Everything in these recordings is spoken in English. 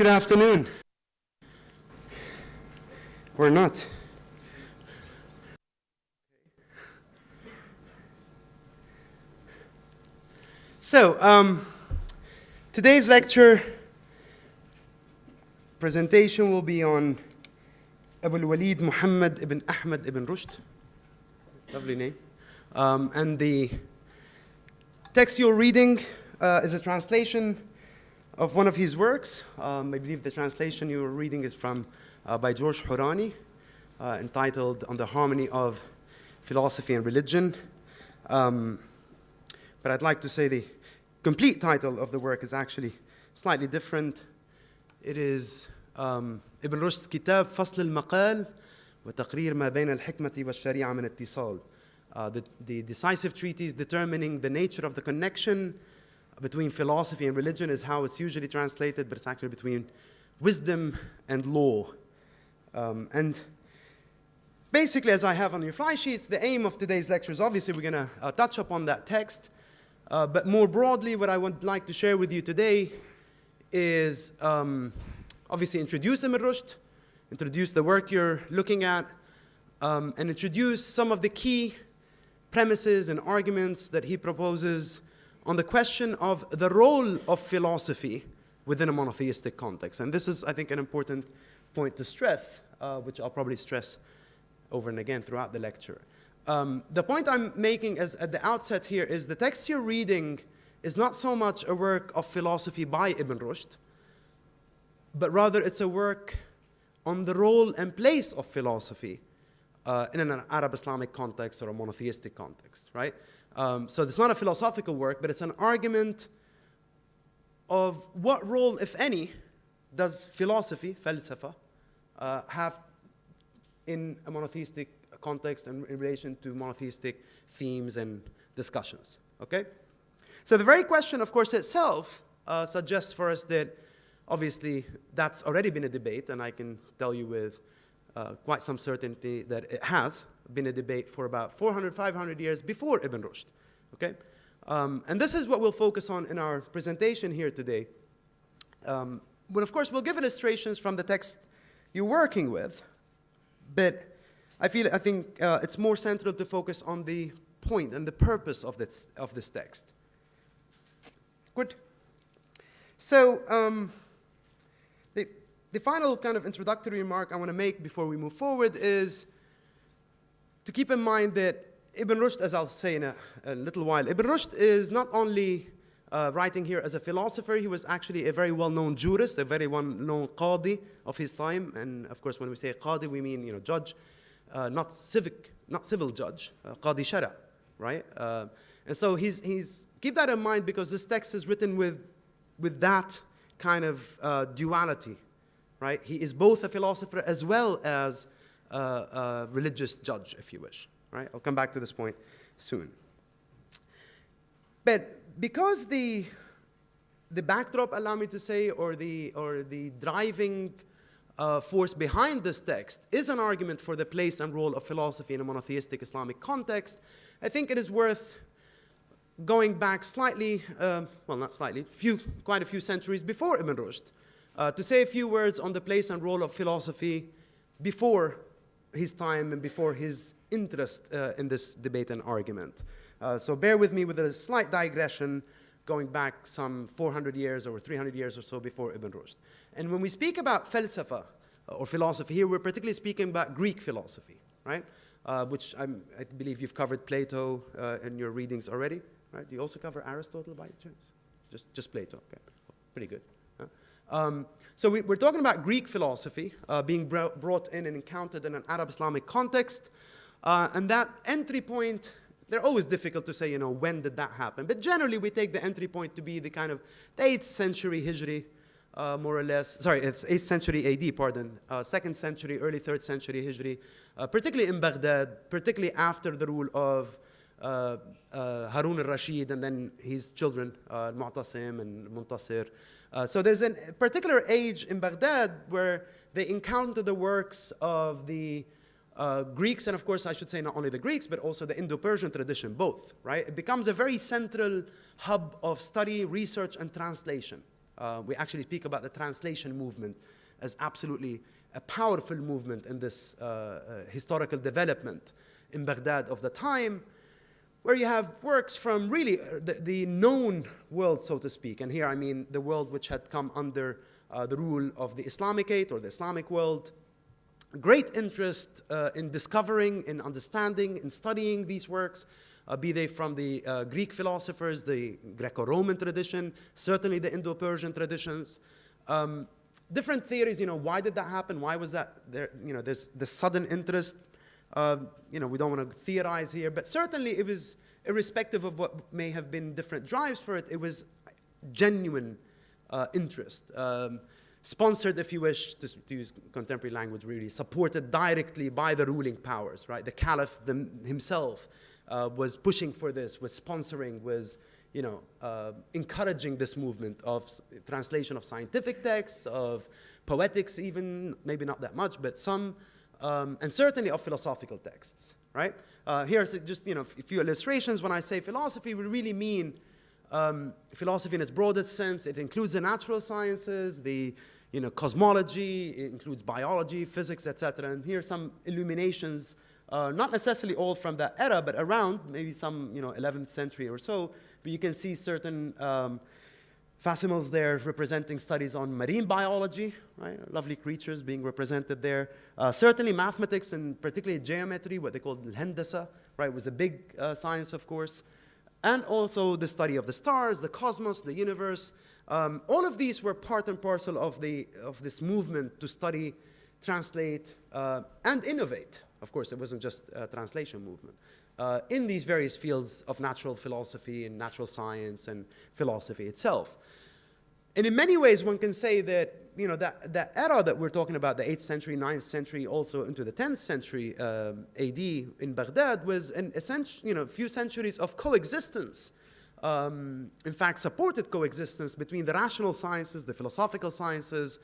Good afternoon. Or not. So, today's lecture presentation will be on Abu al-Walid Muhammad ibn Ahmad ibn Rushd. Lovely name. And the text you're reading is a translation of one of his works. I believe the translation you're reading is from by George Horani, entitled On the Harmony of Philosophy and Religion. But I'd like to say the complete title of the work is actually slightly different. It is Ibn Rushd's Kitab فصل المقال وتقرير ما بين الحكمة والشريعة من اتصال. The decisive treatise determining the nature of the connection between philosophy and religion is how it's usually translated, but it's actually between wisdom and law. And basically, as I have on your fly sheets, the aim of today's lecture is obviously we're going to touch upon that text. But more broadly, what I would like to share with you today is obviously introduce Ibn Rushd, introduce the work you're looking at, and introduce some of the key premises and arguments that he proposes on the question of the role of philosophy within a monotheistic context. And this is, I think, an important point to stress, which I'll probably stress over and again throughout the lecture. The point I'm making at the outset here is the text you're reading is not so much a work of philosophy by Ibn Rushd, but rather it's a work on the role and place of philosophy in an Arab-Islamic context or a monotheistic context, right? So it's not a philosophical work, but it's an argument of what role, if any, does philosophy, Philosopher, have in a monotheistic context and in relation to monotheistic themes and discussions, okay? So the very question, of course, itself suggests for us that obviously that's already been a debate, and I can tell you with quite some certainty that it has been a debate for about 400, 500 years before Ibn Rushd, okay? And this is what we'll focus on in our presentation here today. But of course, we'll give illustrations from the text you're working with, but I think it's more central to focus on the point and the purpose of this text. Good. So the final kind of introductory remark I want to make before we move forward is to keep in mind that Ibn Rushd, as I'll say in a little while, Ibn Rushd is not only writing here as a philosopher, he was actually a very well-known jurist, a very well-known qadi of his time. And of course, when we say qadi, we mean judge, not civil judge, qadi shara, right? And so he's keep that in mind because this text is written with that kind of duality, right? He is both a philosopher as well as a religious judge, if you wish, right? I'll come back to this point soon. But because the backdrop, allow me to say, or the driving force behind this text is an argument for the place and role of philosophy in a monotheistic Islamic context, I think it is worth going back slightly, well, not slightly, quite a few centuries before Ibn Rushd, to say a few words on the place and role of philosophy before his time and before his interest in this debate and argument. So bear with me with a slight digression going back some 400 years or 300 years or so before Ibn Rushd. And when we speak about Philosopher or philosophy here, we're particularly speaking about Greek philosophy, right? Which I believe you've covered Plato in your readings already, right? Do you also cover Aristotle by chance? Just Plato, okay. Pretty good. So we're talking about Greek philosophy being brought in and encountered in an Arab-Islamic context. And that entry point, they're always difficult to say, when did that happen? But generally, we take the entry point to be the kind of the 8th century Hijri, more or less. Sorry, it's 8th century AD, pardon. 2nd century, early 3rd century Hijri, particularly in Baghdad, particularly after the rule of Harun al-Rashid and then his children, Mu'tasim and Muntasir. So there's a particular age in Baghdad where they encounter the works of the Greeks, and of course I should say not only the Greeks, but also the Indo-Persian tradition, both, right? It becomes a very central hub of study, research, and translation We actually speak about the translation movement as absolutely a powerful movement in this historical development in Baghdad of the time, where you have works from really the known world, so to speak. And here I mean the world which had come under the rule of the Islamicate or the Islamic world. Great interest in discovering, in understanding, in studying these works, be they from the Greek philosophers, the Greco-Roman tradition, certainly the Indo-Persian traditions. Different theories, why did that happen? Why was that there? There's this sudden interest. We don't want to theorize here, but certainly it was, irrespective of what may have been different drives for it, it was genuine interest. Sponsored, if you wish, to use contemporary language, really supported directly by the ruling powers, right? The Caliph himself was pushing for this, was sponsoring, was encouraging this movement of translation of scientific texts, of poetics even, maybe not that much, but some, and certainly of philosophical texts, right? Here's just a few illustrations. When I say philosophy, we really mean philosophy in its broadest sense. It includes the natural sciences, the cosmology, it includes biology, physics, etc. And here are some illuminations, not necessarily all from that era, but around maybe some 11th century or so. But you can see certain facsimils there representing studies on marine biology, right? Lovely creatures being represented there. Certainly mathematics and particularly geometry, what they called al-handasa, right, was a big science, of course. And also the study of the stars, the cosmos, the universe. All of these were part and parcel of this movement to study, translate, and innovate. Of course, it wasn't just a translation movement. In these various fields of natural philosophy and natural science and philosophy itself. And in many ways, one can say that that era that we're talking about, the 8th century, 9th century, also into the 10th century AD in Baghdad, was a few centuries of coexistence. In fact, supported coexistence between the rational sciences, the philosophical sciences,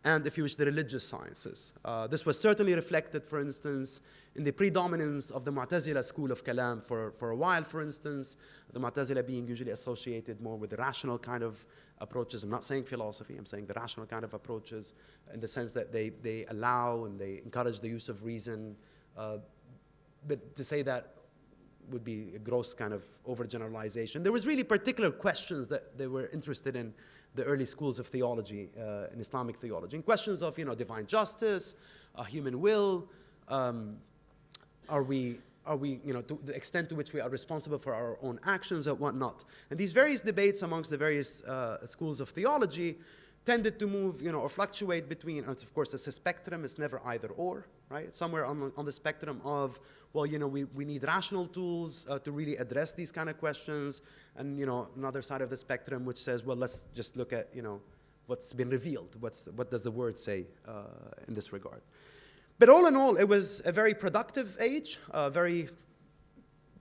and, if you wish, the religious sciences. This was certainly reflected, for instance, in the predominance of the Mu'tazila school of Kalam for a while, for instance, the Mu'tazila being usually associated more with the rational kind of approaches. I'm not saying philosophy, I'm saying the rational kind of approaches in the sense that they allow and they encourage the use of reason. But to say that would be a gross kind of overgeneralization. There was really particular questions that they were interested in, the early schools of theology, in Islamic theology, and questions of divine justice, human will, are we to the extent to which we are responsible for our own actions and whatnot. And these various debates amongst the various schools of theology tended to move, or fluctuate between, and of course it's a spectrum, it's never either or, right? Somewhere on the spectrum of, well, we need rational tools to really address these kind of questions, and another side of the spectrum which says, well, let's just look at, what's been revealed, what does the word say in this regard. But all in all, it was a very productive age, very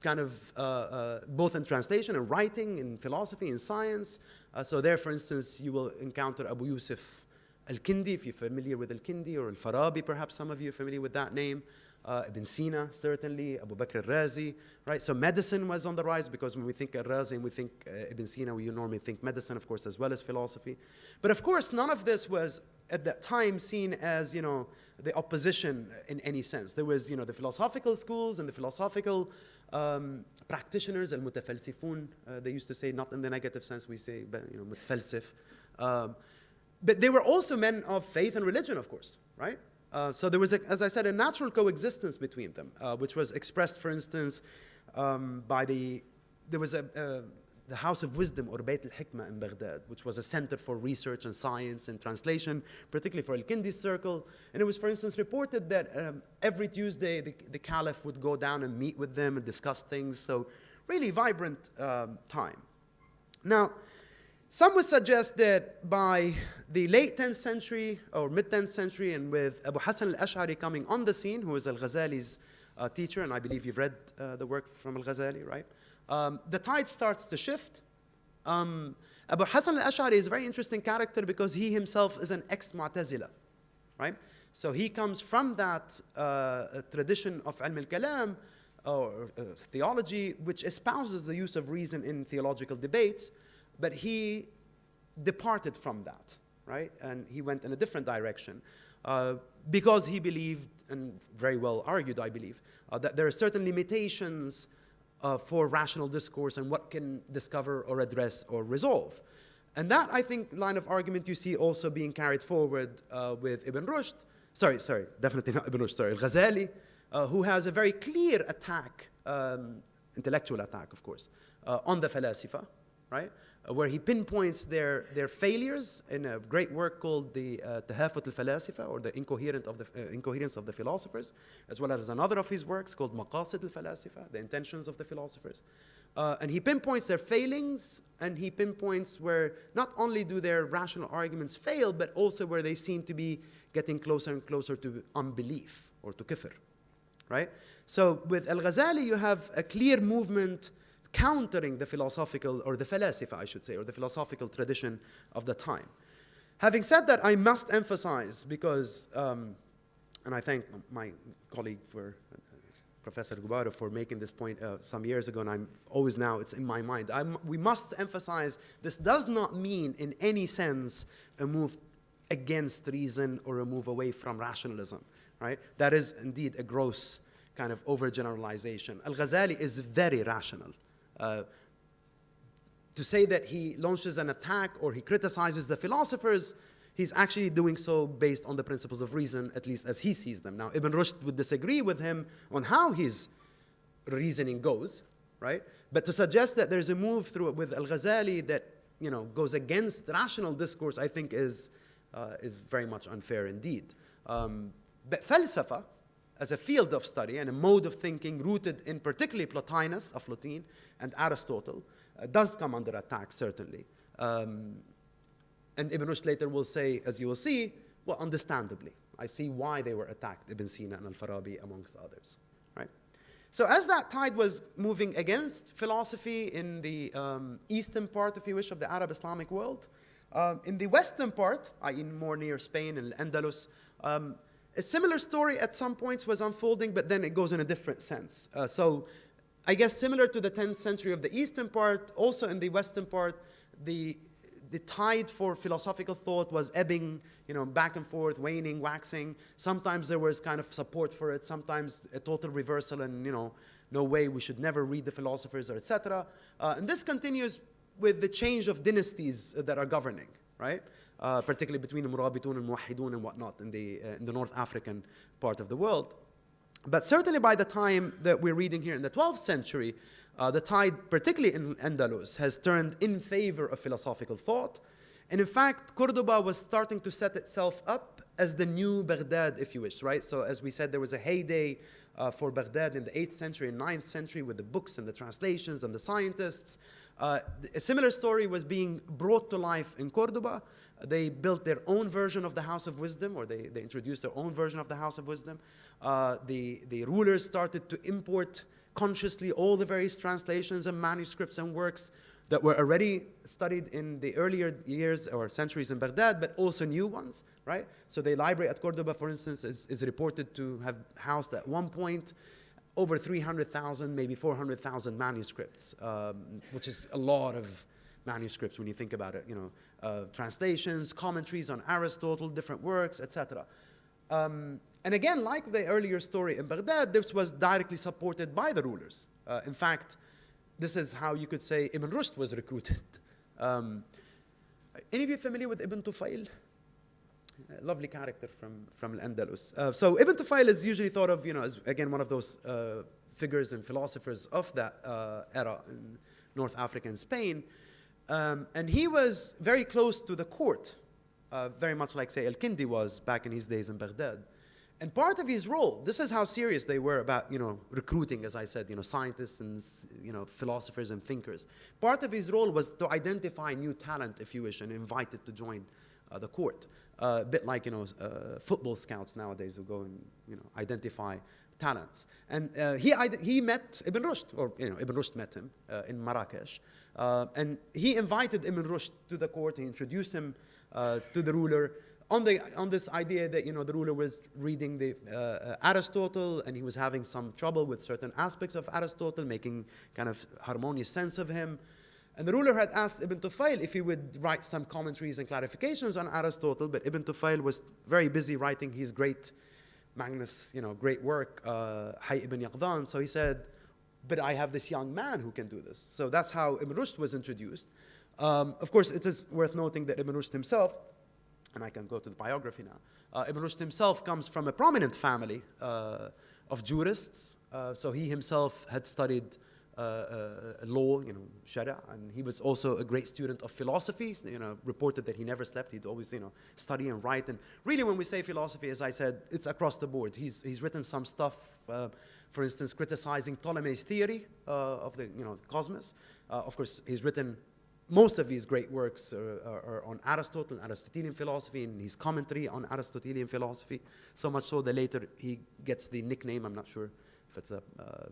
kind of both in translation and writing, in philosophy, in science. So there, for instance, you will encounter Abu Yusuf al-Kindi, if you're familiar with al-Kindi, or al-Farabi, perhaps some of you are familiar with that name. Ibn Sina, certainly, Abu Bakr al-Razi, right? So medicine was on the rise, because when we think al-Razi and we think Ibn Sina, we normally think medicine, of course, as well as philosophy. But of course, none of this was, at that time, seen as, the opposition in any sense. There was, the philosophical schools and the philosophical practitioners, al-mutafalsifun, they used to say, not in the negative sense, we say, but, mutfalsif. But they were also men of faith and religion, of course, right? So there was, as I said, a natural coexistence between them, which was expressed, for instance, there was the House of Wisdom, or Bayt al-Hikmah in Baghdad, which was a center for research and science and translation, particularly for al-Kindi's circle. And it was, for instance, reported that every Tuesday the Caliph would go down and meet with them and discuss things. So really vibrant time. Now, some would suggest that by the late 10th century or mid-10th century, and with Abu Hassan al-Ash'ari coming on the scene, who was al-Ghazali's teacher, and I believe you've read the work from al-Ghazali, right? The tide starts to shift. Abu Hassan al-Ash'ari is a very interesting character because he himself is an ex-Mu'tazila, right? So he comes from that tradition of ilm al-kalam, or theology, which espouses the use of reason in theological debates, but he departed from that, right? And he went in a different direction because he believed, and very well argued, I believe, that there are certain limitations for rational discourse and what can discover or address or resolve. And that, I think, line of argument you see also being carried forward with Ibn Rushd, definitely not Ibn Rushd, Al-Ghazali, who has a very clear attack, intellectual attack, of course, on the Philosopher, right? Where he pinpoints their failures in a great work called the Tahafut al-Falasifa, or the Incoherence of the Philosophers, as well as another of his works called Maqasid al-Falasifa, the Intentions of the Philosophers. And he pinpoints their failings, and he pinpoints where not only do their rational arguments fail, but also where they seem to be getting closer and closer to unbelief, or to kufr, right? So with Al-Ghazali, you have a clear movement countering the philosophical, or the Falasifa, I should say, or the philosophical tradition of the time. Having said that, I must emphasize, because, and I thank my colleague, Professor Gubarov, for making this point some years ago, and I'm always now, it's in my mind. We must emphasize, this does not mean in any sense a move against reason or a move away from rationalism, right? That is indeed a gross kind of overgeneralization. Al-Ghazali is very rational. To say that he launches an attack or he criticizes the philosophers, he's actually doing so based on the principles of reason, at least as he sees them. Now, Ibn Rushd would disagree with him on how his reasoning goes, right? But to suggest that there's a move through with Al-Ghazali that, you know, goes against rational discourse, I think is very much unfair indeed. But Philosopher, as a field of study and a mode of thinking rooted in particularly Plotinus, Aflatun, and Aristotle, does come under attack, certainly. And Ibn Rushd later will say, as you will see, well, understandably, I see why they were attacked, Ibn Sina and Al-Farabi, amongst others, right? So as that tide was moving against philosophy in the eastern part, if you wish, of the Arab Islamic world, in the western part, i.e. more near Spain and Al-Andalus, a similar story at some points was unfolding, but then it goes in a different sense. So I guess similar to the 10th century of the eastern part, also in the western part, the tide for philosophical thought was ebbing, you know, back and forth, waning, waxing. Sometimes there was kind of support for it, sometimes a total reversal and, you know, no way, we should never read the philosophers, or etc. And this continues with the change of dynasties that are governing, right? Particularly between the Murabitun and Muwahhidun and whatnot in the North African part of the world. But certainly by the time that we're reading here in the 12th century, the tide, particularly in Andalus, has turned in favor of philosophical thought. And in fact, Cordoba was starting to set itself up as the new Baghdad, if you wish, right? So as we said, there was a heyday for Baghdad in the 8th century and 9th century with the books and the translations and the scientists. A similar story was being brought to life in Cordoba. They built their own version of the House of Wisdom, or they introduced their own version of the House of Wisdom. The rulers started to import consciously all the various translations and manuscripts and works that were already studied in the earlier years or centuries in Baghdad, but also new ones, right? So the library at Cordoba, for instance, is reported to have housed at one point over 300,000, maybe 400,000 manuscripts, which is a lot of manuscripts when you think about it, you know, translations, commentaries on Aristotle, different works, etc. And again, like the earlier story in Baghdad, this was directly supported by the rulers. In fact, this is how you could say Ibn Rushd was recruited. Any of you familiar with Ibn Tufayl? A lovely character from Al-Andalus. So Ibn Tufayl is usually thought of, you know, as again one of those figures and philosophers of that era in North Africa and Spain. And he was very close to the court, very much like, say, Al-Kindi was back in his days in Baghdad. And part of his role, this is how serious they were about, you know, recruiting, as I said, you know, scientists and, you know, philosophers and thinkers. Part of his role was to identify new talent, if you wish, and invite it to join the court. A bit like, you know, football scouts nowadays who go and, you know, identify talents. And he met Ibn Rushd, or, you know, Ibn Rushd met him in Marrakesh. And he invited Ibn Rushd to the court. He introduced him to the ruler on this idea that, you know, the ruler was reading the Aristotle, and he was having some trouble with certain aspects of Aristotle, making kind of harmonious sense of him. And the ruler had asked Ibn Tufayl if he would write some commentaries and clarifications on Aristotle, but Ibn Tufayl was very busy writing his great Magnus, great work, Hayy ibn Yaqdan. So he said, but I have this young man who can do this. So that's how Ibn Rushd was introduced. Of course, it is worth noting that Ibn Rushd himself, and I can go to the biography now, Ibn Rushd himself comes from a prominent family of jurists. So he himself had studied law, Sharia, and he was also a great student of philosophy. Reported that he never slept. He'd always, study and write. And really, when we say philosophy, as I said, it's across the board. He's written some stuff, for instance, criticizing Ptolemy's theory of the, cosmos. Of course, he's written most of his great works are on Aristotle and Aristotelian philosophy, and his commentary on Aristotelian philosophy. So much so that later he gets the nickname. I'm not sure if it's a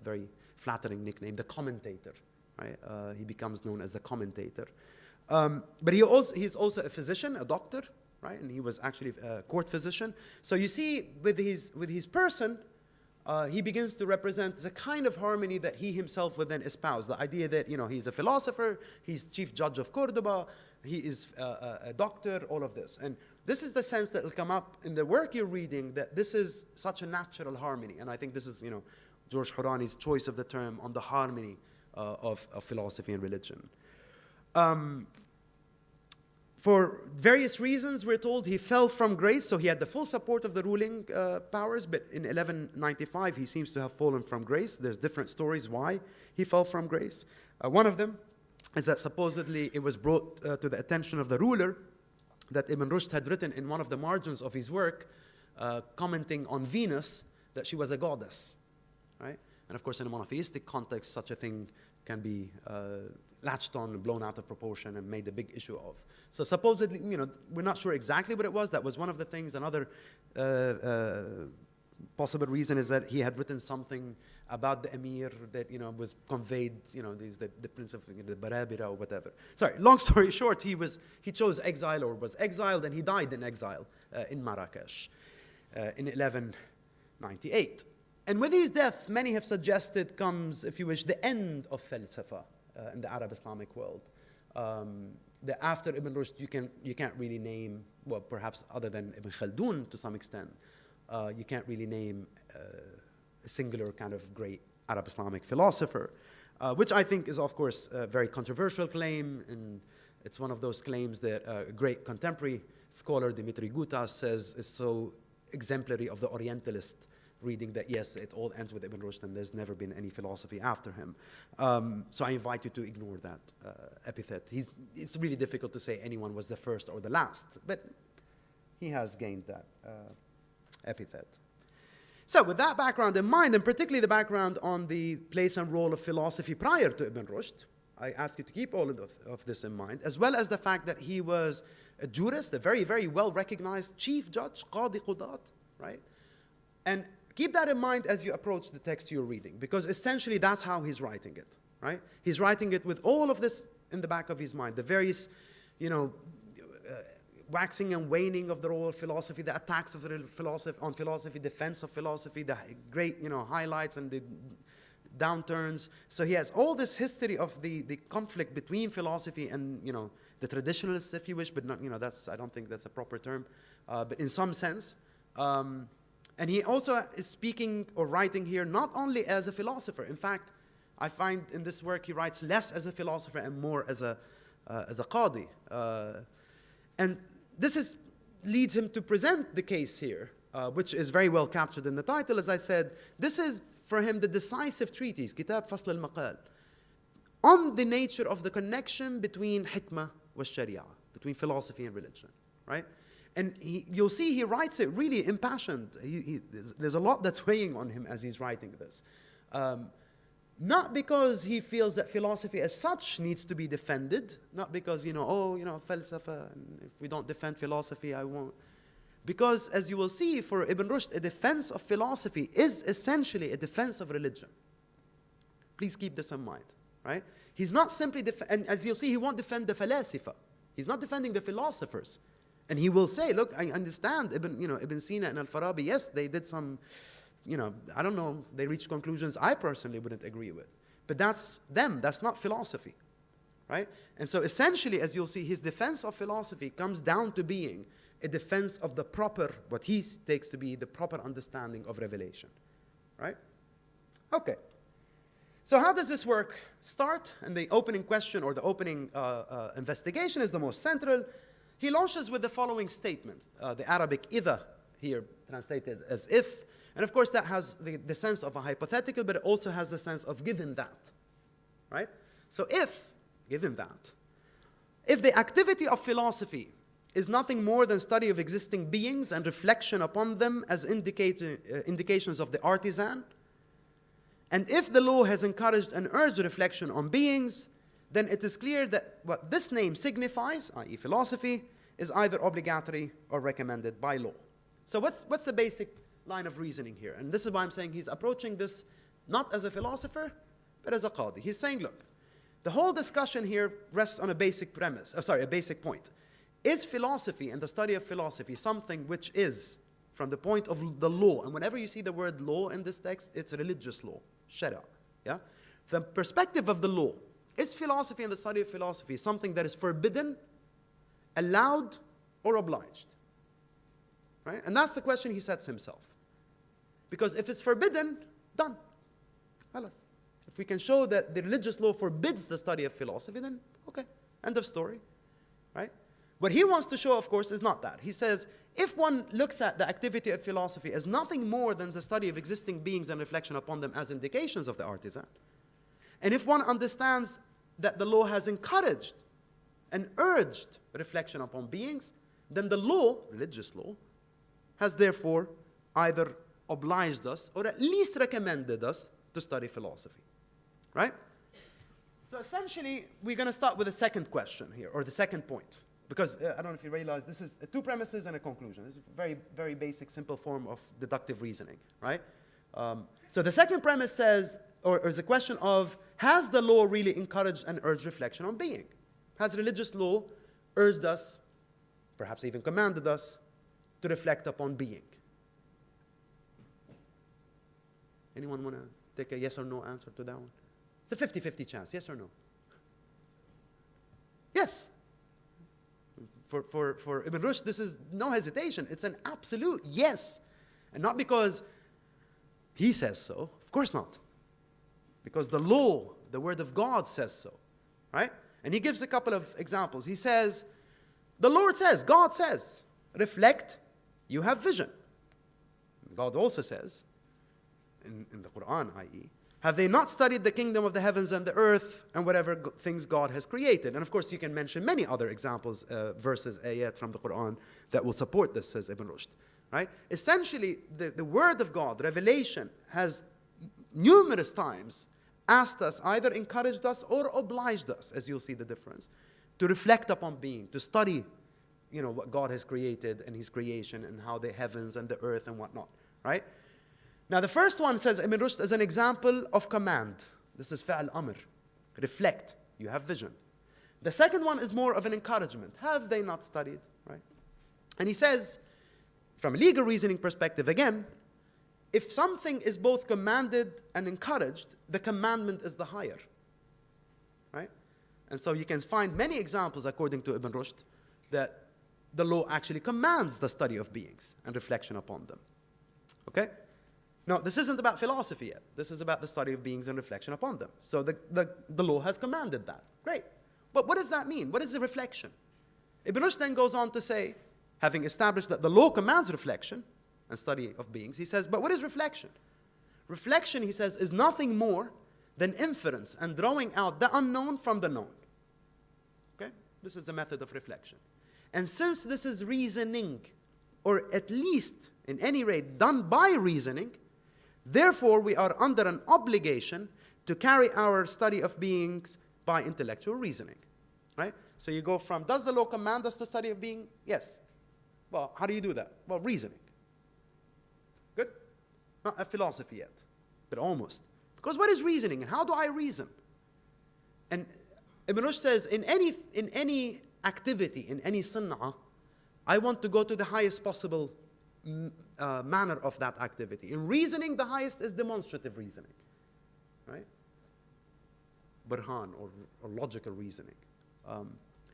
very flattering nickname, the commentator, right? He becomes known as the commentator. But he's also a physician, a doctor, right? And he was actually a court physician. So you see, with his person, he begins to represent the kind of harmony that he himself would then espouse. The idea that, he's a philosopher, he's chief judge of Cordoba, he is a doctor, all of this. And this is the sense that will come up in the work you're reading, that this is such a natural harmony. And I think this is, George Hourani's choice of the term on the harmony of philosophy and religion. For various reasons, we're told he fell from grace, so he had the full support of the ruling powers, but in 1195 he seems to have fallen from grace. There's different stories why he fell from grace. One of them is that supposedly it was brought to the attention of the ruler that Ibn Rushd had written in one of the margins of his work, commenting on Venus, that she was a goddess. Right? And of course, in a monotheistic context, such a thing can be latched on and blown out of proportion and made a big issue of. So supposedly, we're not sure exactly what it was. That was one of the things. Another possible reason is that he had written something about the emir that, was conveyed, the prince of the Barabira or whatever. Sorry, long story short, he chose exile or was exiled, and he died in exile in Marrakesh in 1198. And with his death, many have suggested comes, if you wish, the end of Philosopher in the Arab Islamic world. That after Ibn Rushd, you can't really name, well, perhaps other than Ibn Khaldun to some extent, you can't really name a singular kind of great Arab Islamic philosopher, which I think is, of course, a very controversial claim, and it's one of those claims that a great contemporary scholar, Dimitri Gutas, says is so exemplary of the Orientalist reading that, yes, it all ends with Ibn Rushd and there's never been any philosophy after him. So I invite you to ignore that epithet. It's really difficult to say anyone was the first or the last, but he has gained that epithet. So with that background in mind, and particularly the background on the place and role of philosophy prior to Ibn Rushd, I ask you to keep all of this in mind, as well as the fact that he was a jurist, a very, very well-recognized chief judge, Qadi Qudat, right? And keep that in mind as you approach the text you're reading, because essentially that's how he's writing it, right? He's writing it with all of this in the back of his mind, the various, waxing and waning of the role of philosophy, the attacks of the philosophy, defense of philosophy, the great, highlights and the downturns. So he has all this history of the conflict between philosophy and, the traditionalists, if you wish, but not, I don't think that's a proper term, but in some sense. And he also is speaking or writing here not only as a philosopher. In fact, I find in this work he writes less as a philosopher and more as a qadi. And this leads him to present the case here, which is very well captured in the title. As I said, this is for him the decisive treatise, Kitab Fasl al-Maqal, on the nature of the connection between hikmah wa sharia, between philosophy and religion, right? And you'll see he writes it really impassioned. There's a lot that's weighing on him as he's writing this. Not because he feels that philosophy as such needs to be defended, not because, Philosopher, if we don't defend philosophy, I won't. Because, as you will see, for Ibn Rushd, a defense of philosophy is essentially a defense of religion. Please keep this in mind, right? He's not simply, and as you'll see, he won't defend the falasifa. He's not defending the philosophers. And he will say, look, I understand Ibn Sina and Al-Farabi, yes, they did some, I don't know, they reached conclusions I personally wouldn't agree with. But that's them, that's not philosophy. right? And so essentially, as you'll see, his defense of philosophy comes down to being a defense of the proper, what he takes to be the proper understanding of revelation, right? Okay. So how does this work start? And the opening question or the opening investigation is the most central. He launches with the following statement, the Arabic "idha" here translated as if. And of course, that has the sense of a hypothetical, but it also has the sense of given that, right? So if, given that, if the activity of philosophy is nothing more than study of existing beings and reflection upon them as indications of the artisan, and if the law has encouraged and urged reflection on beings, then it is clear that what this name signifies, i.e. philosophy, is either obligatory or recommended by law. So what's the basic line of reasoning here? And this is why I'm saying he's approaching this not as a philosopher, but as a qadi. He's saying, look, the whole discussion here rests on a basic premise, a basic point. Is philosophy and the study of philosophy something which is from the point of the law? And whenever you see the word law in this text, it's religious law, sharia, yeah? The perspective of the law, is philosophy and the study of philosophy something that is forbidden, allowed, or obliged? Right? And that's the question he sets himself. Because if it's forbidden, done. If we can show that the religious law forbids the study of philosophy, then okay, end of story. Right? What he wants to show, of course, is not that. He says, if one looks at the activity of philosophy as nothing more than the study of existing beings and reflection upon them as indications of the artisan, and if one understands that the law has encouraged and urged reflection upon beings, then the law, religious law, has therefore either obliged us or at least recommended us to study philosophy. Right? So essentially, we're going to start with the second question here, or the second point. Because I don't know if you realize, this is two premises and a conclusion. This is a very, very basic, simple form of deductive reasoning, right? So the second premise says, or is a question of, has the law really encouraged and urged reflection on being? Has religious law urged us, perhaps even commanded us, to reflect upon being? Anyone want to take a yes or no answer to that one? It's a 50-50 chance, yes or no? Yes. For Ibn Rushd, this is no hesitation. It's an absolute yes. And not because he says so. Of course not. Because the law, the word of God says so. Right? And he gives a couple of examples. He says, the Lord says, God says, reflect, you have vision. God also says, in the Quran, i.e., have they not studied the kingdom of the heavens and the earth and whatever things God has created? And of course, you can mention many other examples, verses, ayat from the Quran that will support this, says Ibn Rushd. Right? Essentially, the word of God, revelation, has numerous times asked us, either encouraged us or obliged us, as you'll see the difference, to reflect upon being, to study, what God has created and His creation and how the heavens and the earth and whatnot. Right? Now, the first one says Ibn Rushd as an example of command. This is fa'al amr. Reflect. You have vision. The second one is more of an encouragement. Have they not studied? Right? And he says, from a legal reasoning perspective, again, if something is both commanded and encouraged, the commandment is the higher. Right? And so you can find many examples, according to Ibn Rushd, that the law actually commands the study of beings and reflection upon them. Okay? Now, this isn't about philosophy yet. This is about the study of beings and reflection upon them. So the law has commanded that. Great. But what does that mean? What is the reflection? Ibn Rushd then goes on to say, having established that the law commands reflection and study of beings, he says, but what is reflection? Reflection, he says, is nothing more than inference and drawing out the unknown from the known. Okay? This is the method of reflection. And since this is reasoning, or at least, in any rate, done by reasoning, therefore, we are under an obligation to carry our study of beings by intellectual reasoning. Right? So you go from, does the law command us to study of being? Yes. Well, how do you do that? Well, reasoning. Good? Not a philosophy yet, but almost. Because what is reasoning and how do I reason? And Ibn Rushd says, in any activity, in any sunnah, I want to go to the highest possible manner of that activity. In reasoning, the highest is demonstrative reasoning. Right? burhan, or logical reasoning.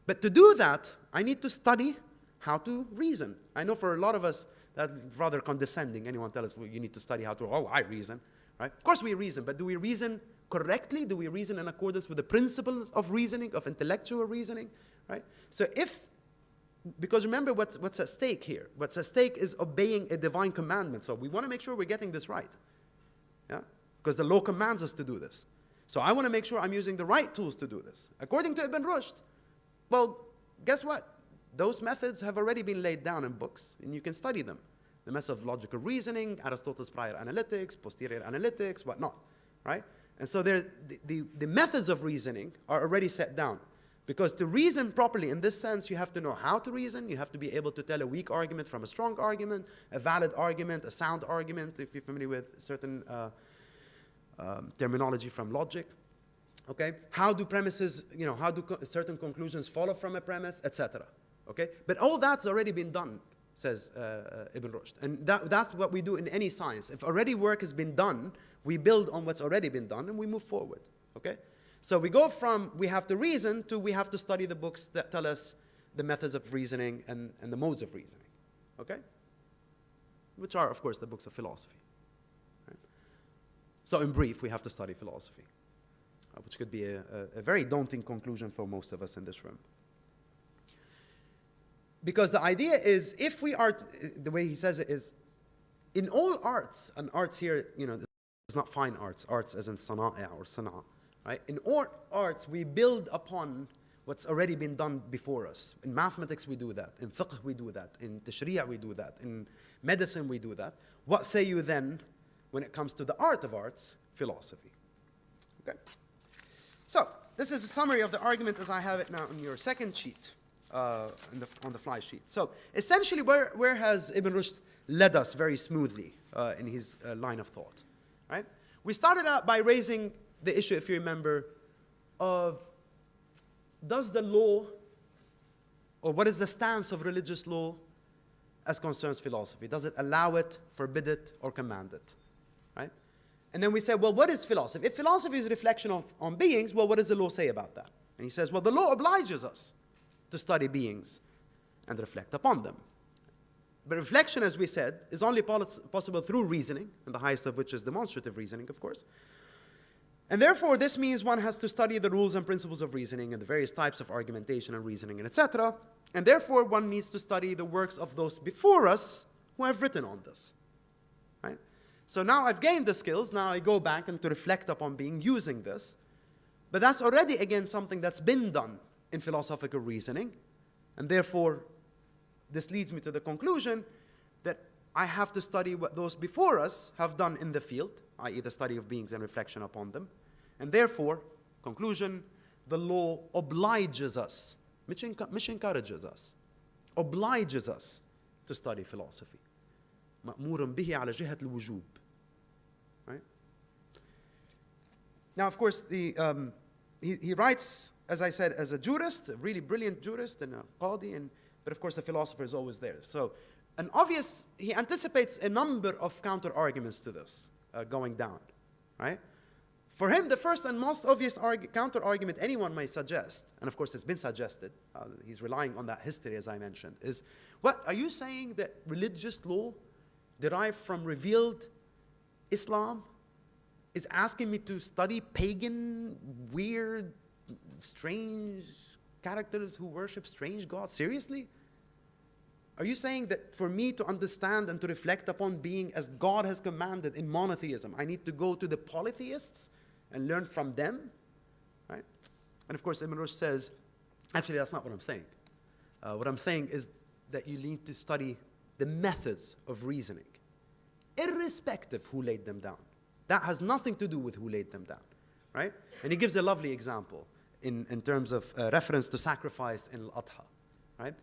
But to do that, I need to study how to reason. I know for a lot of us, that's rather condescending. Anyone tell us, well, you need to study how to, oh, I reason, right? Of course we reason, but do we reason correctly? Do we reason in accordance with the principles of reasoning, of intellectual reasoning, right? So because remember what's at stake here. What's at stake is obeying a divine commandment. So we want to make sure we're getting this right, yeah? Because the law commands us to do this. So I want to make sure I'm using the right tools to do this. According to Ibn Rushd, well, guess what? Those methods have already been laid down in books, and you can study them. The method of logical reasoning, Aristotle's prior analytics, posterior analytics, whatnot, right? And so the methods of reasoning are already set down. Because to reason properly in this sense, you have to know how to reason. You have to be able to tell a weak argument from a strong argument, a valid argument, a sound argument, if you're familiar with certain terminology from logic. Okay? How do premises, how do certain conclusions follow from a premise, etc. Okay? But all that's already been done, says Ibn Rushd. And that's what we do in any science. If already work has been done, we build on what's already been done and we move forward. Okay? So we go from we have to reason to we have to study the books that tell us the methods of reasoning and the modes of reasoning. Okay? Which are, of course, the books of philosophy. Right? So in brief, we have to study philosophy, which could be a very daunting conclusion for most of us in this room. Because the idea is, if we are, the way he says it is, in all arts, and arts here, it's not fine arts, arts as in sana'a or sana'a. Right? In all arts, we build upon what's already been done before us. In mathematics, we do that. In fiqh, we do that. In tashri'ah, we do that. In medicine, we do that. What say you then when it comes to the art of arts? Philosophy. Okay? So, this is a summary of the argument as I have it now on your second sheet, on the fly sheet. So, essentially, where has Ibn Rushd led us very smoothly in his line of thought? Right? We started out by raising the issue, if you remember, of does the law, or what is the stance of religious law as concerns philosophy? Does it allow it, forbid it, or command it? Right? And then we said, well, what is philosophy? If philosophy is a reflection on beings, well, what does the law say about that? And he says, well, the law obliges us to study beings and reflect upon them. But reflection, as we said, is only possible through reasoning, and the highest of which is demonstrative reasoning, of course. And therefore, this means one has to study the rules and principles of reasoning and the various types of argumentation and reasoning, and etc. And therefore, one needs to study the works of those before us who have written on this. Right? So now I've gained the skills. Now I go back and to reflect upon being using this. But that's already, again, something that's been done in philosophical reasoning. And therefore, this leads me to the conclusion that I have to study what those before us have done in the field, i.e. the study of beings and reflection upon them. And therefore, conclusion, the law obliges us, which encourages us, obliges us to study philosophy. مأمور به على جهة الوجوب. Right? Now, of course, he writes, as I said, as a jurist, a really brilliant jurist and a qadi, but of course the philosopher is always there. So he anticipates a number of counter-arguments to this going down, right? For him, the first and most obvious counter-argument anyone may suggest, and of course it's been suggested, he's relying on that history as I mentioned, is, what, are you saying that religious law derived from revealed Islam is asking me to study pagan, weird, strange characters who worship strange gods? Seriously? Are you saying that for me to understand and to reflect upon being as God has commanded in monotheism, I need to go to the polytheists and learn from them? Right? And of course, Ibn Rushd says, actually, that's not what I'm saying. What I'm saying is that you need to study the methods of reasoning, irrespective who laid them down. That has nothing to do with who laid them down. Right? And he gives a lovely example in terms of reference to sacrifice in Al-Adha. Right?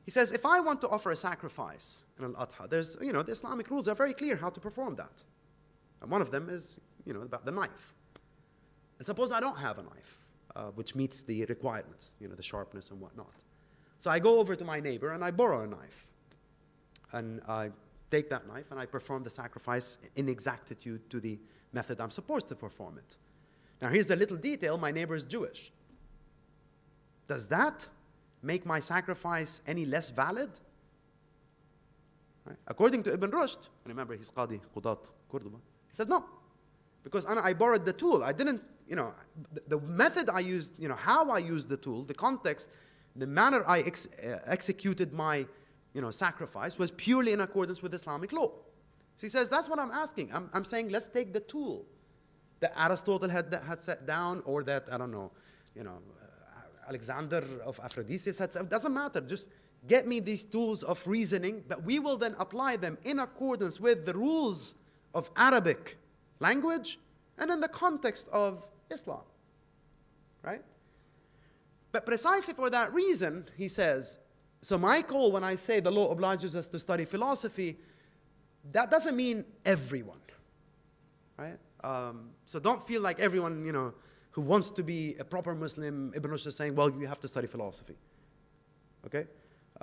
He says, if I want to offer a sacrifice in Al-Adha, the Islamic rules are very clear how to perform that. And one of them is, about the knife. And suppose I don't have a knife, which meets the requirements, the sharpness and whatnot. So I go over to my neighbor and I borrow a knife. And I take that knife and I perform the sacrifice in exactitude to the method I'm supposed to perform it. Now here's the little detail, my neighbor is Jewish. Does that make my sacrifice any less valid? Right? According to Ibn Rushd, remember he's Qadi, Qudat, Cordoba, he said no. Because I borrowed the tool. I didn't, the method I used, how I used the tool, the context, the manner I executed my, sacrifice was purely in accordance with Islamic law. So he says, that's what I'm asking. I'm saying, let's take the tool that Aristotle had set down, or that, I don't know, Alexander of Aphrodisias had said. It doesn't matter. Just get me these tools of reasoning, but we will then apply them in accordance with the rules of Arabic language and in the context of Islam. Right? But precisely for that reason, he says, so my call when I say the law obliges us to study philosophy, that doesn't mean everyone. Right? So don't feel like everyone, who wants to be a proper Muslim, Ibn Rushd is saying, well, you have to study philosophy. Okay?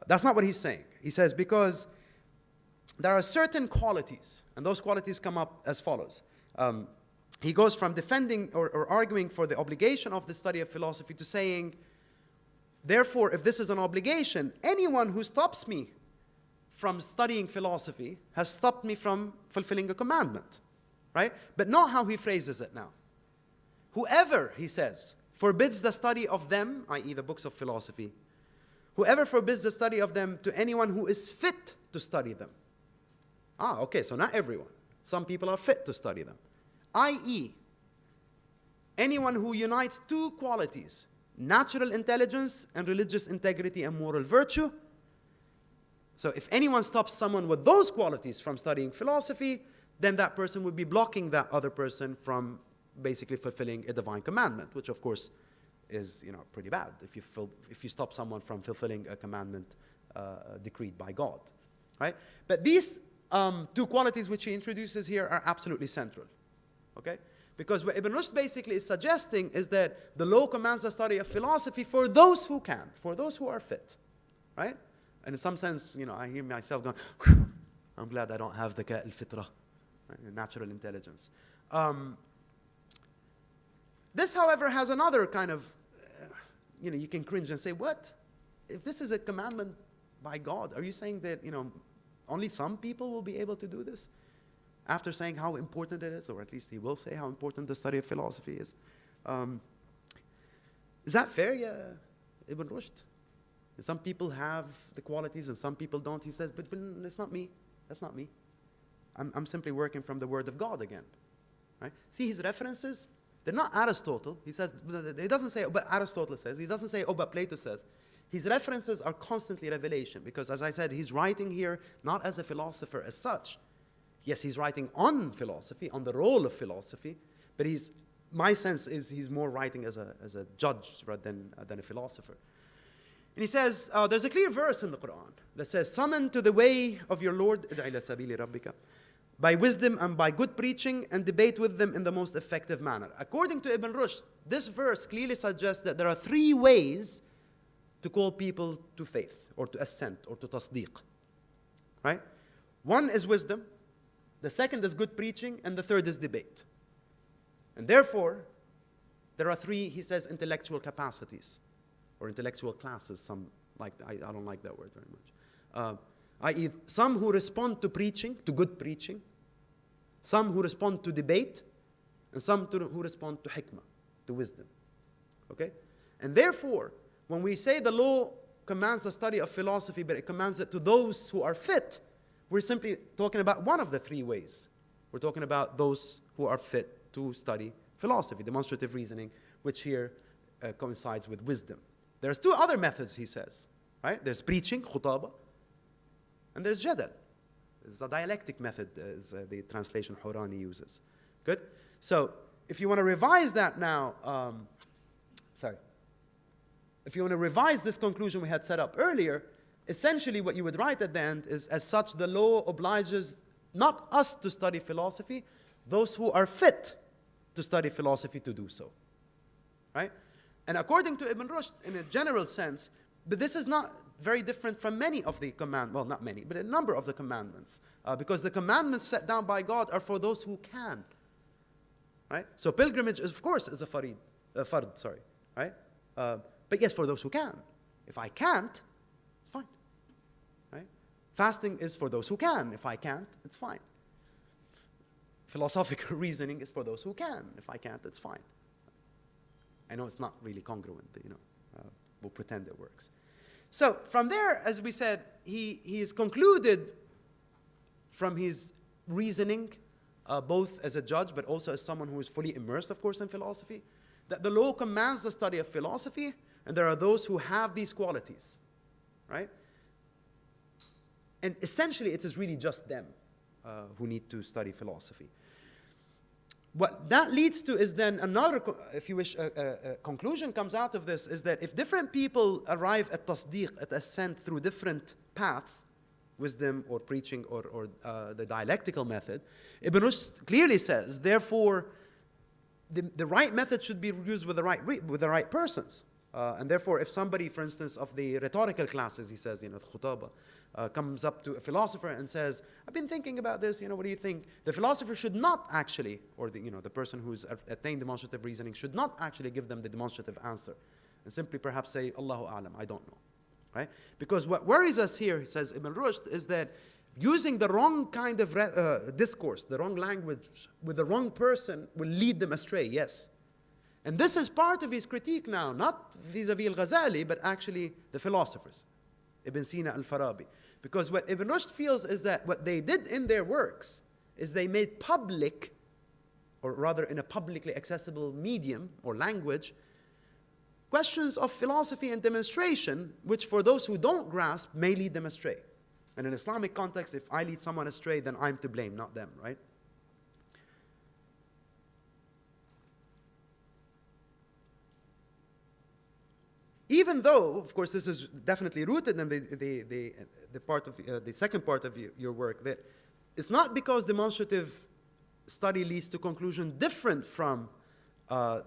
That's not what he's saying. He says, because there are certain qualities, and those qualities come up as follows. He goes from defending or arguing for the obligation of the study of philosophy to saying, therefore, if this is an obligation, anyone who stops me from studying philosophy has stopped me from fulfilling a commandment. Right? But not how he phrases it now. Whoever, he says, forbids the study of them, i.e. the books of philosophy, whoever forbids the study of them to anyone who is fit to study them. Okay, so not everyone. Some people are fit to study them. I.e., anyone who unites two qualities, natural intelligence and religious integrity and moral virtue. So if anyone stops someone with those qualities from studying philosophy, then that person would be blocking that other person from basically fulfilling a divine commandment, which of course is pretty bad if you stop someone from fulfilling a commandment decreed by God, right? But these two qualities which he introduces here are absolutely central, okay? Because what Ibn Rushd basically is suggesting is that the law commands the study of philosophy for those who can, for those who are fit, right? And in some sense, I hear myself going, I'm glad I don't have the al-fitra, right? Natural intelligence. This, however, has another kind of, you can cringe and say, what? If this is a commandment by God, are you saying that, only some people will be able to do this? After saying how important it is, or at least he will say how important the study of philosophy is. Is that fair, Ibn Rushd? Some people have the qualities and some people don't. He says, but it's not me. That's not me. I'm simply working from the word of God again. Right? See his references? They're not Aristotle. He says, he doesn't say, but Aristotle says. He doesn't say, but Plato says. His references are constantly revelation because, as I said, he's writing here not as a philosopher as such. Yes, he's writing on philosophy, on the role of philosophy, but my sense is he's more writing as a judge rather than a philosopher. And he says, there's a clear verse in the Quran that says, summon to the way of your Lord, by wisdom and by good preaching, and debate with them in the most effective manner. According to Ibn Rushd, this verse clearly suggests that there are three ways to call people to faith, or to assent, or to tasdeeq. Right? One is wisdom, the second is good preaching, and the third is debate. And therefore, there are three, he says, intellectual capacities, or intellectual classes. I don't like that word very much. I.e., some who respond to preaching, to good preaching, some who respond to debate, and some who respond to hikmah, to wisdom. Okay? And therefore, when we say the law commands the study of philosophy, but it commands it to those who are fit, we're simply talking about one of the three ways. We're talking about those who are fit to study philosophy, demonstrative reasoning, which here coincides with wisdom. There's two other methods, he says. Right? There's preaching, khutaba, and there's jadal. It's a dialectic method, as the translation Hurani uses. Good? So, if you want to revise that now, if you want to revise this conclusion we had set up earlier, essentially what you would write at the end is, as such, the law obliges not us to study philosophy, those who are fit to study philosophy to do so. Right? And according to Ibn Rushd, in a general sense, but this is not very different from many of the well, not many, but a number of the commandments. Because the commandments set down by God are for those who can. right? So pilgrimage, is, of course, is a fard, sorry, right? But yes, for those who can. If I can't, it's fine, right? Fasting is for those who can. If I can't, it's fine. Philosophical reasoning is for those who can. If I can't, it's fine. I know it's not really congruent, but we'll pretend it works. So from there, as we said, he is concluded from his reasoning, both as a judge but also as someone who is fully immersed, of course, in philosophy, that the law commands the study of philosophy, and there are those who have these qualities, right? And essentially, it is really just them who need to study philosophy. What that leads to is then another, if you wish, conclusion comes out of this, is that if different people arrive at tasdeeq, at assent through different paths, wisdom or preaching or the dialectical method, Ibn Rushd clearly says, therefore, the right method should be used with the right persons. And therefore, if somebody, for instance, of the rhetorical classes, he says, the Cordoba, comes up to a philosopher and says, I've been thinking about this, what do you think? The philosopher should not actually, or the person who's attained demonstrative reasoning should not actually give them the demonstrative answer. And simply perhaps say, Allahu A'lam, I don't know. Right? Because what worries us here, says Ibn Rushd, is that using the wrong kind of discourse, the wrong language, with the wrong person will lead them astray, yes. And this is part of his critique now, not vis-a-vis al-Ghazali, but actually the philosophers, Ibn Sina al-Farabi. Because what Ibn Rushd feels is that what they did in their works is they made public, or rather in a publicly accessible medium or language, questions of philosophy and demonstration, which for those who don't grasp may lead them astray. And in Islamic context, if I lead someone astray, then I'm to blame, not them, right? Even though, of course, this is definitely rooted in the part of the second part of your work, that it's not because demonstrative study leads to conclusion different from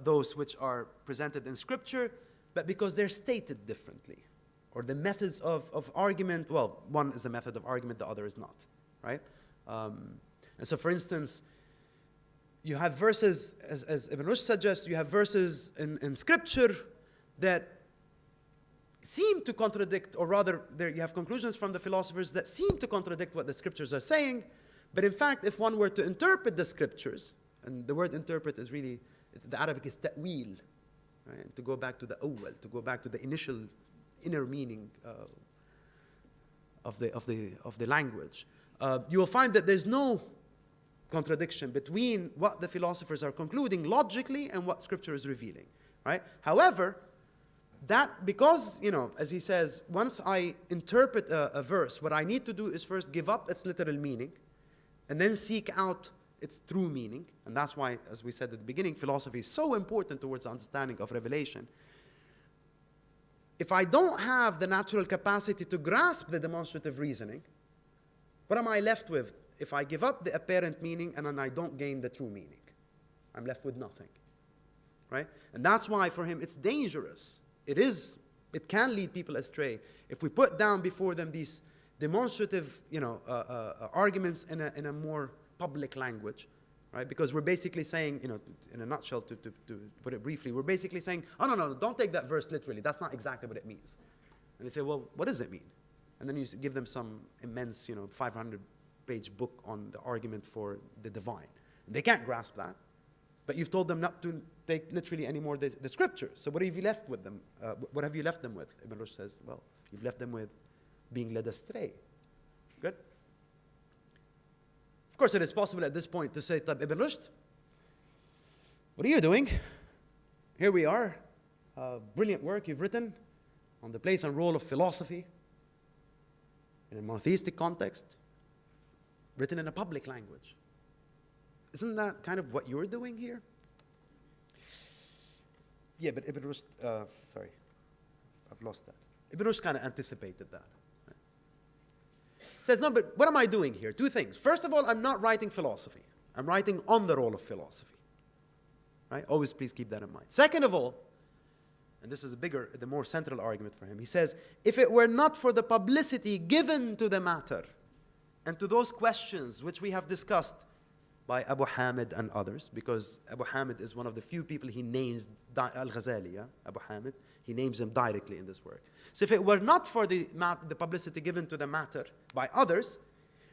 those which are presented in Scripture, but because they're stated differently. Or the methods of argument, well, one is the method of argument, the other is not, right? And so, for instance, you have verses, as Ibn Rushd suggests, you have verses in Scripture that seem to contradict, or rather, you have conclusions from the philosophers that seem to contradict what the Scriptures are saying, but in fact, if one were to interpret the Scriptures, and the word interpret is really, the Arabic is ta'wil, right? To go back to the awwal, to go back to the inner meaning of the language, you will find that there's no contradiction between what the philosophers are concluding logically and what Scripture is revealing, right? However, that, because, as he says, once I interpret a verse, what I need to do is first give up its literal meaning and then seek out its true meaning. And that's why, as we said at the beginning, philosophy is so important towards the understanding of revelation. If I don't have the natural capacity to grasp the demonstrative reasoning, what am I left with if I give up the apparent meaning and then I don't gain the true meaning? I'm left with nothing, right? And that's why for him it's dangerous. It can lead people astray if we put down before them these demonstrative, arguments in a more public language, right? Because we're basically saying, in a nutshell, to put it briefly, we're basically saying, oh, no, don't take that verse literally. That's not exactly what it means. And they say, well, what does it mean? And then you give them some immense, 500-page book on the argument for the divine. And they can't grasp that. But you've told them not to take literally anymore the Scripture. So what have you left with them? What have you left them with? Ibn Rushd says, well, you've left them with being led astray. Good? Of course, it is possible at this point to say, Ibn Rushd, what are you doing? Here we are. Brilliant work you've written on the place and role of philosophy in a monotheistic context, written in a public language. Isn't that kind of what you're doing here? Yeah, but Ibn Rushd, sorry, I've lost that. Ibn Rushd kind of anticipated that. Right? Says, no, but what am I doing here? Two things. First of all, I'm not writing philosophy. I'm writing on the role of philosophy. Right? Always please keep that in mind. Second of all, and this is the more central argument for him, he says, if it were not for the publicity given to the matter and to those questions which we have discussed, by Abu Hamid and others, because Abu Hamid is one of the few people he names Al-Ghazali, yeah? Abu Hamid. He names him directly in this work. So if it were not for the publicity given to the matter by others,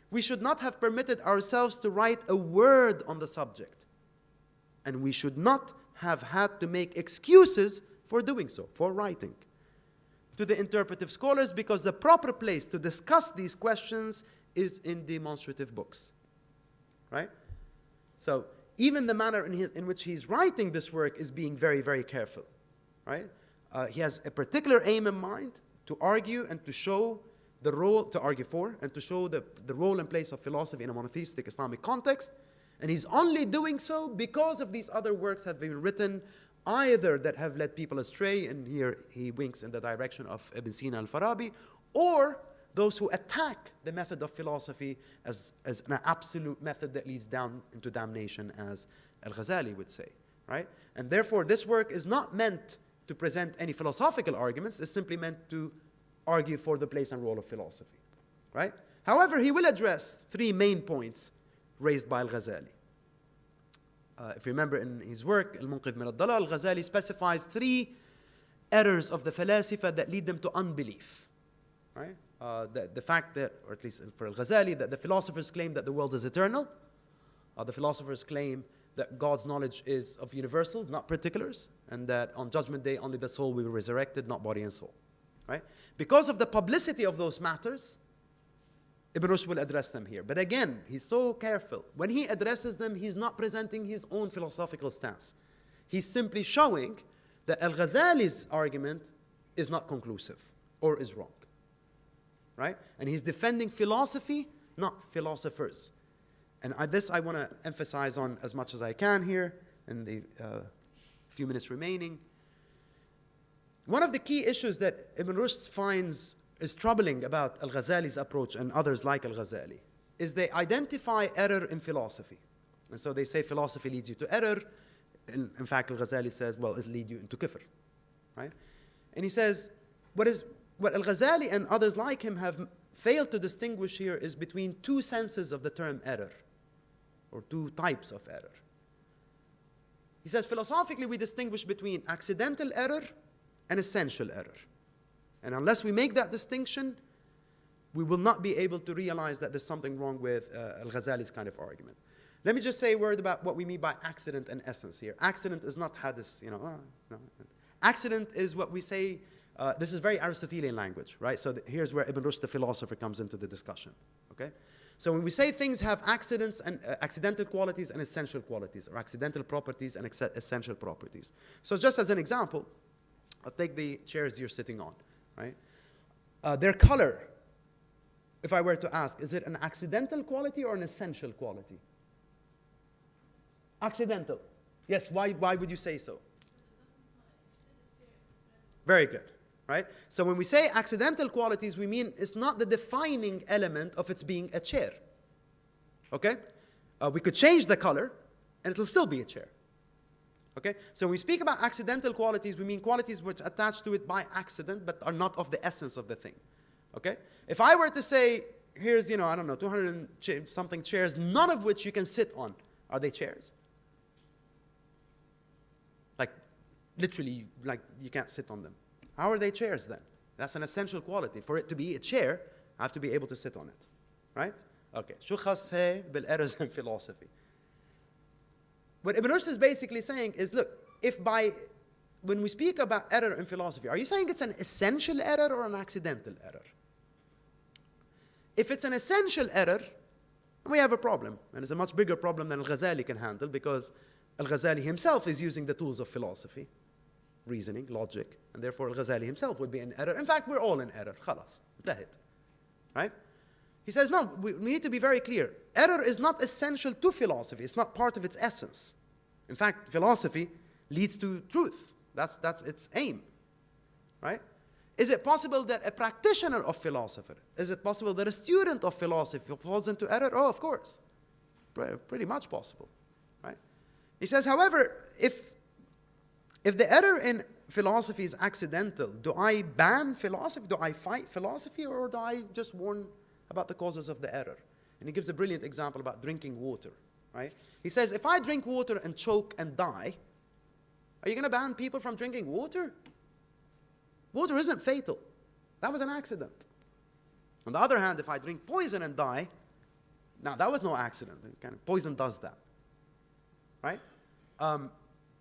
we should not have permitted ourselves to write a word on the subject. And we should not have had to make excuses for doing so, for writing. To the interpretive scholars, because the proper place to discuss these questions is in demonstrative books. Right? So even the manner in which he's writing this work is being very, very careful. Right? He has a particular aim in mind to argue and to show the role, to argue for, and to show the role and place of philosophy in a monotheistic Islamic context. And he's only doing so because of these other works have been written either that have led people astray, and here he winks in the direction of Ibn Sina al-Farabi, or those who attack the method of philosophy as an absolute method that leads down into damnation, as Al-Ghazali would say. Right? And therefore, this work is not meant to present any philosophical arguments. It's simply meant to argue for the place and role of philosophy. Right? However, he will address three main points raised by Al-Ghazali. If you remember in his work, Al-Munqidh min al-Dalal, Al-Ghazali specifies three errors of the Philosopher that lead them to unbelief. Right? The fact that, or at least for Al-Ghazali, that the philosophers claim that the world is eternal. The philosophers claim that God's knowledge is of universals, not particulars, and that on Judgment Day only the soul will be resurrected, not body and soul. Right? Because of the publicity of those matters, Ibn Rushd will address them here. But again, he's so careful. When he addresses them, he's not presenting his own philosophical stance. He's simply showing that Al-Ghazali's argument is not conclusive or is wrong. Right? And he's defending philosophy, not philosophers. And this I want to emphasize on as much as I can here in the few minutes remaining. One of the key issues that Ibn Rushd finds is troubling about Al-Ghazali's approach and others like Al-Ghazali is they identify error in philosophy. And so they say philosophy leads you to error. In fact, Al-Ghazali says, well, it leads you into kufr. Right? And he says, what Al-Ghazali and others like him have failed to distinguish here is between two senses of the term error, or two types of error. He says, philosophically, we distinguish between accidental error and essential error. And unless we make that distinction, we will not be able to realize that there's something wrong with Al-Ghazali's kind of argument. Let me just say a word about what we mean by accident and essence here. Accident is not hadith, no. Accident is what we say, this is very Aristotelian language, right? So here's where Ibn Rushd, the philosopher, comes into the discussion, okay? So when we say things have accidents and accidental qualities and essential qualities, or accidental properties and essential properties. So just as an example, I'll take the chairs you're sitting on, right? Their color, if I were to ask, is it an accidental quality or an essential quality? Accidental. Yes, why would you say so? Very good, right? So when we say accidental qualities, we mean it's not the defining element of its being a chair, okay? We could change the color, and it'll still be a chair, okay? So when we speak about accidental qualities, we mean qualities which attach to it by accident, but are not of the essence of the thing, okay? If I were to say, here's, I don't know, 200 something chairs, none of which you can sit on, are they chairs? Like, literally, like you can't sit on them. How are they chairs then? That's an essential quality. For it to be a chair, I have to be able to sit on it, right? Okay. شو خاص هي بالerrors in philosophy? What Ibn Rushd is basically saying is, look, when we speak about error in philosophy, are you saying it's an essential error or an accidental error? If it's an essential error, we have a problem. And it's a much bigger problem than Al-Ghazali can handle, because Al-Ghazali himself is using the tools of philosophy, reasoning, logic, and therefore Al-Ghazali himself would be in error. In fact, we're all in error. خلاص, انتهت. Right? He says, no, we need to be very clear. Error is not essential to philosophy. It's not part of its essence. In fact, philosophy leads to truth. That's its aim. Right? Is it possible that a practitioner of philosophy, is it possible that a student of philosophy falls into error? Oh, of course. Pretty much possible. Right? He says, however, if the error in philosophy is accidental, do I ban philosophy? Do I fight philosophy? Or do I just warn about the causes of the error? And he gives a brilliant example about drinking water. right? He says, if I drink water and choke and die, are you going to ban people from drinking water? Water isn't fatal. That was an accident. On the other hand, if I drink poison and die, now that was no accident. Kind of poison does that, right?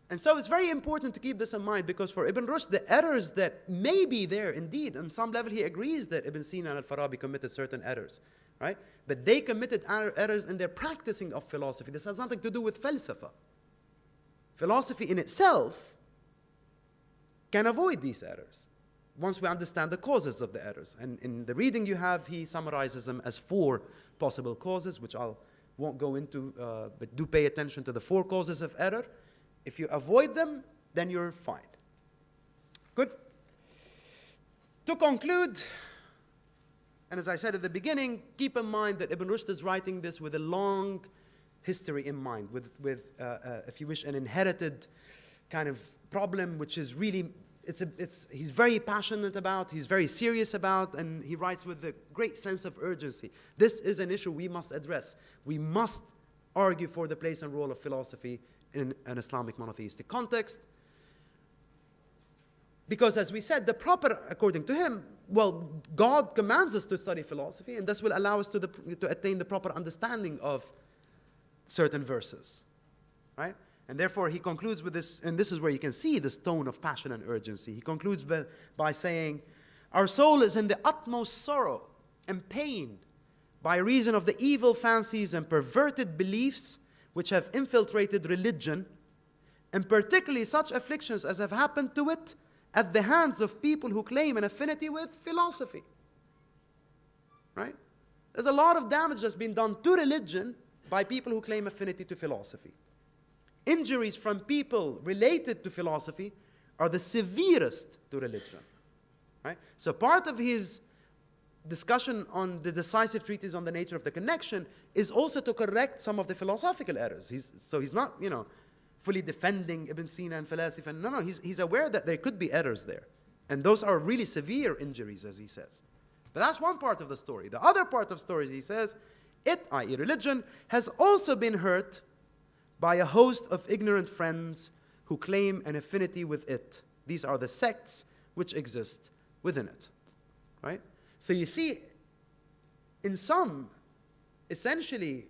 And so it's very important to keep this in mind, because for Ibn Rushd, the errors that may be there, indeed, on some level he agrees that Ibn Sina and Al-Farabi committed certain errors, right? But they committed errors in their practicing of philosophy. This has nothing to do with falsafa. Philosophy in itself can avoid these errors once we understand the causes of the errors. And in the reading you have, he summarizes them as 4 possible causes, which I won't go into, but do pay attention to the 4 causes of error. If you avoid them, then you're fine. Good? To conclude, and as I said at the beginning, keep in mind that Ibn Rushd is writing this with a long history in mind, with if you wish, an inherited kind of problem, which is really, he's very passionate about, he's very serious about, and he writes with a great sense of urgency. This is an issue we must address. We must argue for the place and role of philosophy in an Islamic monotheistic context. Because as we said, the proper, according to him, well, God commands us to study philosophy, and this will allow us to attain the proper understanding of certain verses, right? And therefore he concludes with this, and this is where you can see this tone of passion and urgency. He concludes by saying, our soul is in the utmost sorrow and pain by reason of the evil fancies and perverted beliefs which have infiltrated religion, and particularly such afflictions as have happened to it at the hands of people who claim an affinity with philosophy. Right? There's a lot of damage that's been done to religion by people who claim affinity to philosophy. Injuries from people related to philosophy are the severest to religion. Right? So part of his discussion on the decisive treatise on the nature of the connection is also to correct some of the philosophical errors. So he's not, fully defending Ibn Sina and philosophy. No, he's aware that there could be errors there. And those are really severe injuries, as he says. But that's one part of the story. The other part of the story, he says, it, i.e. religion, has also been hurt by a host of ignorant friends who claim an affinity with it. These are the sects which exist within it. Right? So you see, in sum, essentially,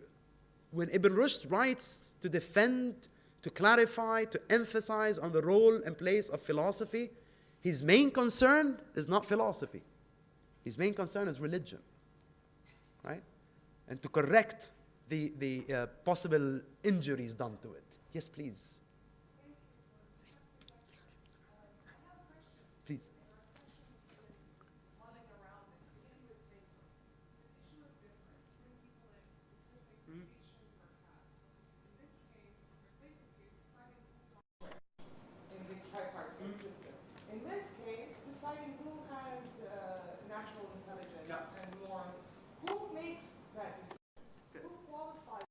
when Ibn Rushd writes to defend, to clarify, to emphasize on the role and place of philosophy, his main concern is not philosophy. His main concern is religion, right? And to correct the possible injuries done to it. Yes, please. Please. In this case, deciding who has natural intelligence and more, who makes that decision? Who qualifies?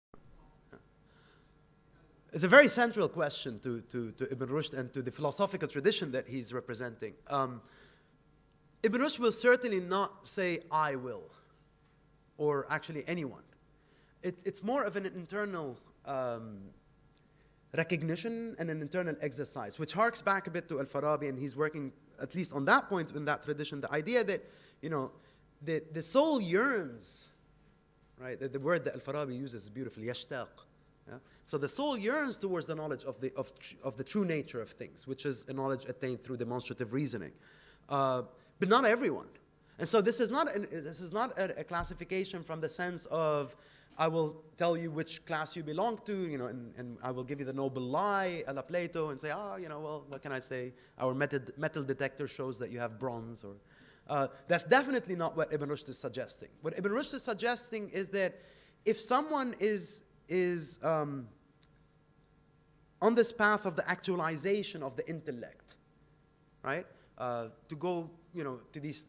It's a very central question to Ibn Rushd and to the philosophical tradition that he's representing. Ibn Rushd will certainly not say, I will, or actually anyone. It's more of an internal recognition and an internal exercise, which harks back a bit to Al-Farabi, and he's working, at least on that point in that tradition, the idea that, the soul yearns, right? The word that Al-Farabi uses is beautiful, yashtaq. Yeah? So the soul yearns towards the knowledge of the true nature of things, which is a knowledge attained through demonstrative reasoning. But not everyone. And so this is not a classification from the sense of, I will tell you which class you belong to, and I will give you the noble lie, a la Plato, and say, well, what can I say? Our metal detector shows that you have bronze. Or that's definitely not what Ibn Rushd is suggesting. What Ibn Rushd is suggesting is that if someone is on this path of the actualization of the intellect, right, to go, to these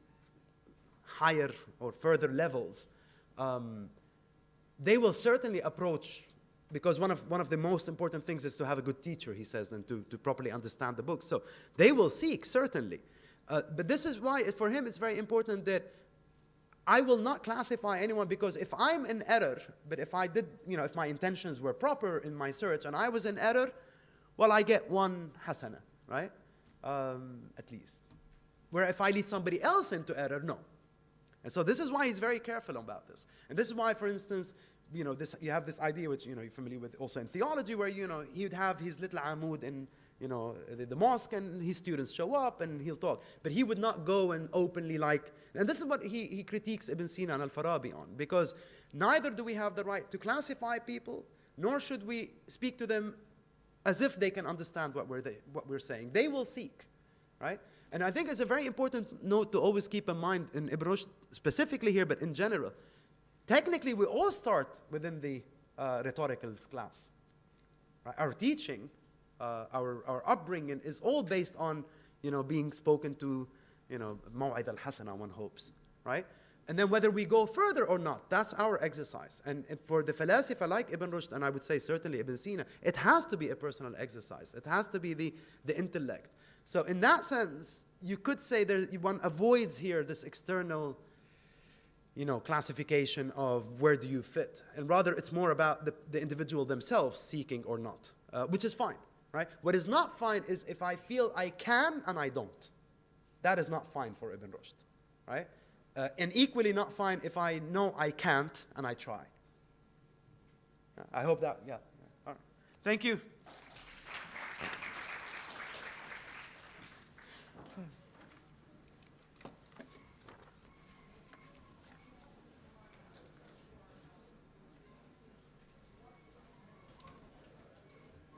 higher or further levels, they will certainly approach, because one of the most important things is to have a good teacher, he says, and to properly understand the book. So they will seek, certainly. But this is why, for him, it's very important that I will not classify anyone, because if I'm in error, but if I did, if my intentions were proper in my search and I was in error, well, I get one hasana, right? At least. Where if I lead somebody else into error, no. And so this is why he's very careful about this. And this is why, for instance, you have this idea, which you're familiar with also in theology, where he would have his little amud in the mosque, and his students show up and he'll talk. But he would not go and openly and this is what he critiques Ibn Sina and Al-Farabi on, because neither do we have the right to classify people, nor should we speak to them as if they can understand what we're saying. They will seek, right? And I think it's a very important note to always keep in mind, in Ibn Rushd specifically here, but in general. Technically, we all start within the rhetorical class. Right? Our teaching, our upbringing is all based on, being spoken to, Maw'id al-Hasana, one hopes, right? And then whether we go further or not, that's our exercise. And for the philosopher like Ibn Rushd, and I would say certainly Ibn Sina, it has to be a personal exercise. It has to be the intellect. So in that sense, you could say one avoids here this external, classification of where do you fit. And rather, it's more about the individual themselves seeking or not, which is fine, right? What is not fine is if I feel I can and I don't. That is not fine for Ibn Rushd, right? And equally not fine if I know I can't and I try. I hope that, yeah. All right. Thank you.